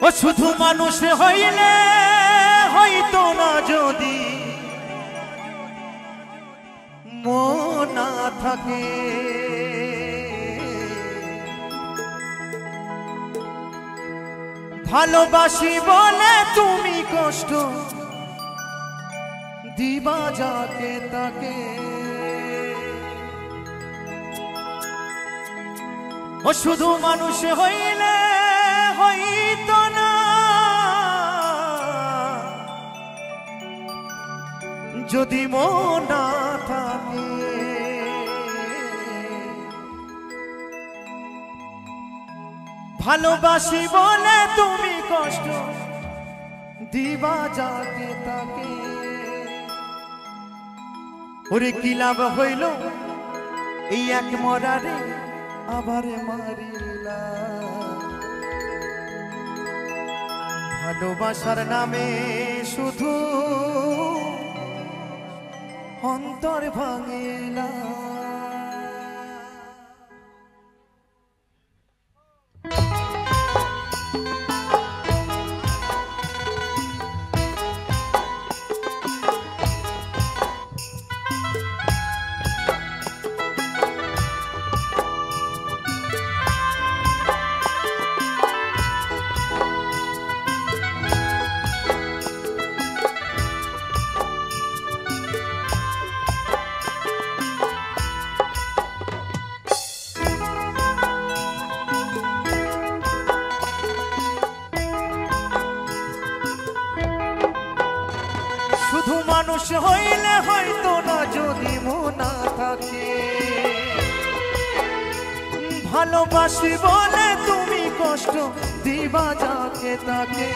ও শুধু মানুষ হইলে হইতো না যদি মন না থাকে, ভালোবাসি বলে তুমি কষ্ট দিবা যাকে তাকে। ও শুধু মানুষ হইলে হইতো না যদি মন না থাকে, ভালোবাসি বলে তুমি কষ্ট দিবা যাকে তাকে। ওরে কি লাভ হইল এই এক মরারে আবার মারিলা, ভালোবাসার নামে শুধু অন্তর ভাঙিলা। শুধু মানুষ হইলে হয়তো না যদি মন না থাকে, ভালোবাসি বলে তুমি কষ্ট দিবা যাকে তাকে।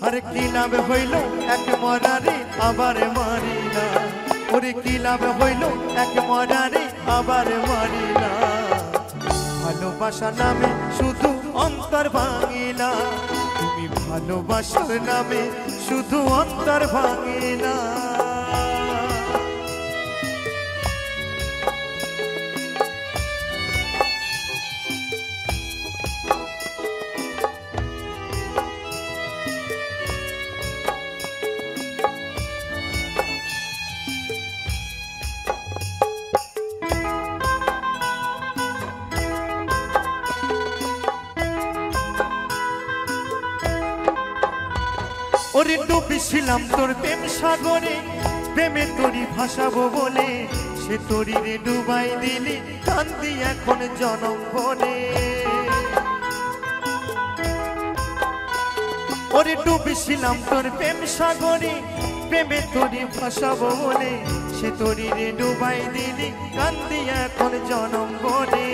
আরে কি লাভ হইল এক মরারে আবার মারিলা, ওরে কি লাভ হইল এক মরারে আবার মারিলা, ভালোবাসা নামে শুধু অন্তর ভাঙিলা, তুমি ভালোবাসার নামে শুধু অন্তর ভাঙিলা। ওরে ডুবেছিলাম তোর প্রেম সাগরে, প্রেমে তোরি ভাসাবো বলে, সে তোরি রে ডুবাই দিলি, কান্দি এখন জনম ভরে। ওরে ডুবেছিলাম তোর প্রেম সাগরে, প্রেমে তোরি ভাসাবো বলে, সে তোরি রে ডুবাই দিলি, কান্দি এখন জনম ভরে।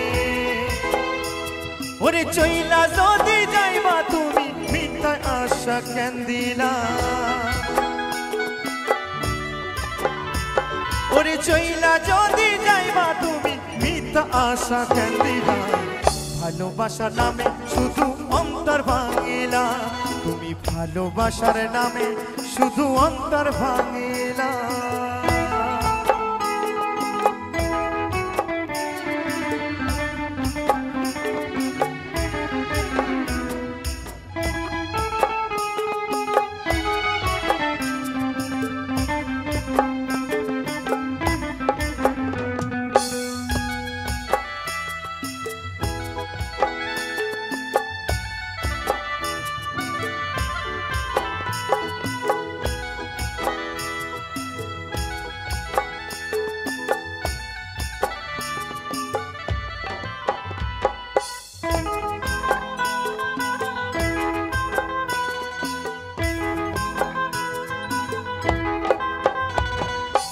ওরে চইলা যদি যাইবা তুমি মিথ্যা আশা কেন দিলা, ওরে চইলা যদি যাইবা তুমি মিথ্যা আশা কেন দিলা, ভালোবাসার নামে শুধু অন্তর ভাঙিলা, তুমি ভালোবাসার নামে শুধু অন্তর ভাঙিলা।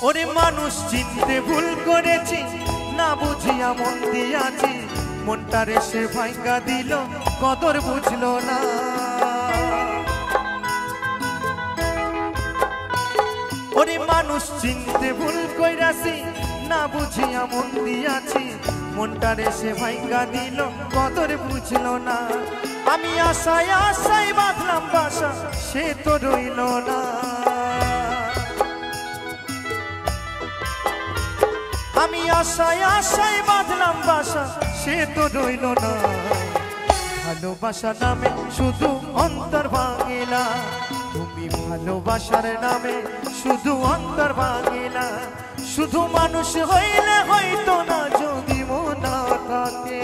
ওরে মানুষ চিনতে ভুল করেছি, না বুঝিয়া মন দিয়াছি, মনটারে সে ভাঙ্গা দিল, কদর বুঝলো না। ওরে মানুষ চিনতে ভুল কইরাছি, না বুঝিয়া মন দিয়াছি, মনটারে সে ভাঙ্গা দিল, কদর বুঝলো না। আমি আশায় আশায় বাঁধলাম বাসা, সে তো রইল না। আমি আশায় আশায় বাঁধলাম বাসা, সে তো রইল না। ভালোবাসার নামে শুধু অন্তর ভাঙিলা, তুমি ভালোবাসার নামে শুধু অন্তর ভাঙিলা। শুধু মানুষ হইলে হয়তো না যদি মন না থাকে,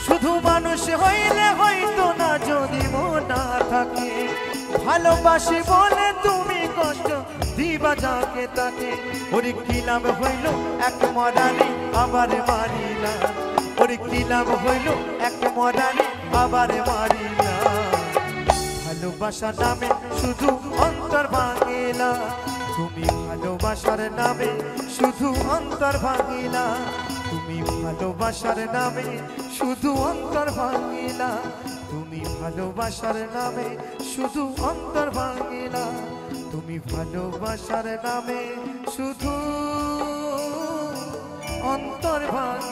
শুধু মানুষ হইলে হয়তো না যদি মন না থাকে। ভালোবাসি বলে তুমি কষ্ট দিবা যাকে তাকে, ওরে কি লাভ হইল এক মরারে আবার মারিলা, ওরে কি লাভ হইল এক মরারে আবার মারিলা। ভালোবাসার নামে শুধু অন্তর ভাঙিলা, তুমি ভালোবাসার নামে শুধু অন্তর ভাঙিলা, তুমি ভালোবাসার নামে শুধু অন্তর ভাঙিলা, তুমি ভালোবাসার নামে শুধু অন্তর ভাঙিলা, তুমি ভালোবাসার নামে শুধু অন্তর ভাঙিলা।